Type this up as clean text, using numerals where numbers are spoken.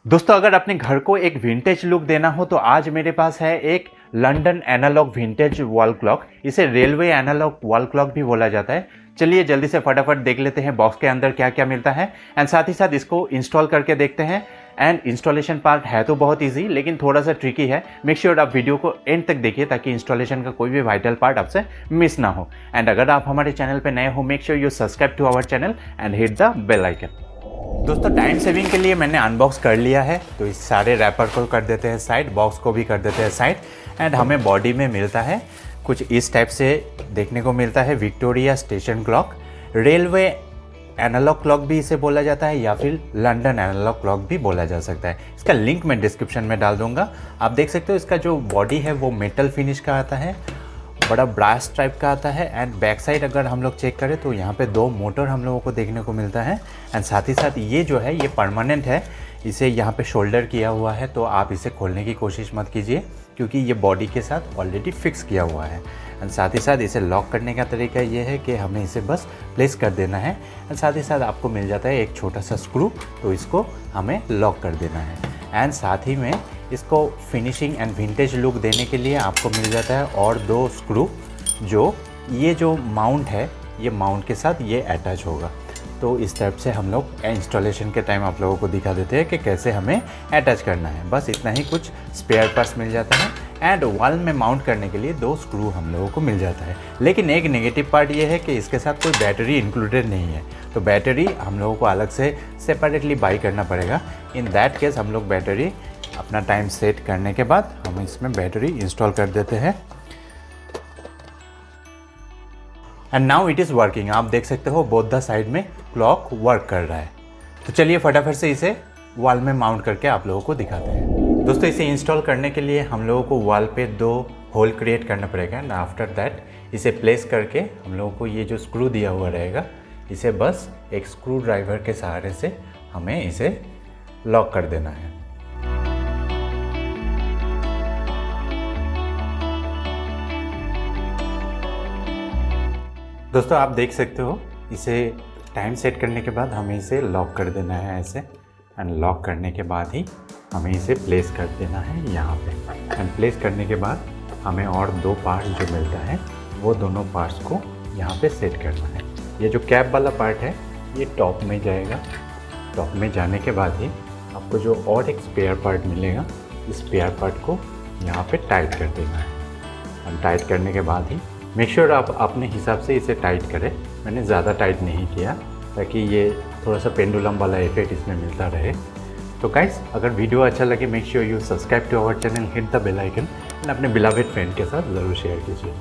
दोस्तों अगर अपने घर को एक विंटेज लुक देना हो तो आज मेरे पास है एक London analogue vintage wall clock. इसे रेलवे एनालॉग वॉल क्लॉक भी बोला जाता है। चलिए जल्दी से फटाफट देख लेते हैं बॉक्स के अंदर क्या क्या मिलता है एंड साथ ही साथ इसको इंस्टॉल करके देखते हैं। एंड इंस्टॉलेशन पार्ट है तो बहुत इजी लेकिन थोड़ा सा ट्रिकी है। मेक श्योर आप वीडियो को एंड तक देखिए ताकि इंस्टॉलेशन का कोई भी वाइटल पार्ट आपसे मिस ना हो। एंड अगर आप हमारे चैनल पर नए हो make sure you subscribe to our channel and hit the bell icon. दोस्तों टाइम सेविंग के लिए मैंने अनबॉक्स कर लिया है तो इस सारे रैपर को कर देते हैं साइड, बॉक्स को भी कर देते हैं साइड। एंड हमें बॉडी में मिलता है कुछ इस टाइप से देखने को मिलता है Victoria station clock. Railway analogue clock भी इसे बोला जाता है या फिर लंदन एनालॉग क्लॉक भी बोला जा सकता है। इसका लिंक मैं डिस्क्रिप्शन में डाल दूंगा। आप देख सकते हो इसका जो बॉडी है वो मेटल फिनिश का आता है, बड़ा ब्रास टाइप का आता है। एंड बैक साइड अगर हम लोग चेक करें तो यहाँ पे दो मोटर हम लोगों को देखने को मिलता है। एंड साथ ही साथ ये जो है ये परमानेंट है, इसे यहाँ पे शोल्डर किया हुआ है तो आप इसे खोलने की कोशिश मत कीजिए क्योंकि ये बॉडी के साथ ऑलरेडी फिक्स किया हुआ है। एंड साथ ही साथ इसे लॉक करने का तरीका ये है कि हमें इसे बस प्लेस कर देना है। एंड साथ ही साथ आपको मिल जाता है एक छोटा सा स्क्रू, तो इसको हमें लॉक कर देना है। एंड साथ ही में इसको फिनिशिंग एंड विंटेज लुक देने के लिए आपको मिल जाता है और दो स्क्रू, जो ये जो माउंट है ये माउंट के साथ ये अटैच होगा। तो इस टाइप से हम लोग इंस्टॉलेशन के टाइम आप लोगों को दिखा देते हैं कि कैसे हमें अटैच करना है। बस इतना ही कुछ स्पेयर पार्ट्स मिल जाता है। एंड वॉल में माउंट करने के लिए दो स्क्रू हम लोगों को मिल जाता है। लेकिन एक नेगेटिव पार्ट ये है कि इसके साथ कोई बैटरी इंक्लूडेड नहीं है, तो बैटरी हम लोगों को अलग से सेपरेटली बाई करना पड़ेगा। इन दैट केस हम लोग बैटरी अपना टाइम सेट करने के बाद हम इसमें बैटरी इंस्टॉल कर देते हैं। And now it is working. आप देख सकते हो बोथ द साइड में क्लॉक वर्क कर रहा है। तो चलिए फटाफट से इसे वॉल में माउंट करके आप लोगों को दिखाते हैं। दोस्तों इसे इंस्टॉल करने के लिए हम लोगों को वॉल पे दो होल क्रिएट करना पड़ेगा। एंड आफ्टर दैट इसे प्लेस करके हम लोगों को ये जो स्क्रू दिया हुआ रहेगा इसे बस एक स्क्रू ड्राइवर के सहारे से हमें इसे लॉक कर देना है। दोस्तों आप देख सकते हो इसे टाइम सेट करने के बाद हमें इसे लॉक कर देना है ऐसे। एंड लॉक करने के बाद ही हमें इसे प्लेस कर देना है यहाँ पे। एंड प्लेस करने के बाद हमें और दो पार्ट्स जो मिलता है वो दोनों पार्ट्स को यहाँ पे सेट करना है। ये जो कैप वाला पार्ट है ये टॉप में जाएगा। टॉप में जाने के बाद ही आपको जो और एक स्पेयर पार्ट मिलेगा इस स्पेयर पार्ट को यहाँ पे टाइट कर देना है। एंड टाइट करने के बाद ही मेक श्योर आप अपने हिसाब से इसे टाइट करें। मैंने ज़्यादा टाइट नहीं किया ताकि ये थोड़ा सा पेंडुलम वाला इफेक्ट इसमें मिलता रहे। तो गाइस अगर वीडियो अच्छा लगे make sure you subscribe to our channel, hit the bell icon and अपने बिलवेड फ्रेंड के साथ ज़रूर शेयर कीजिए।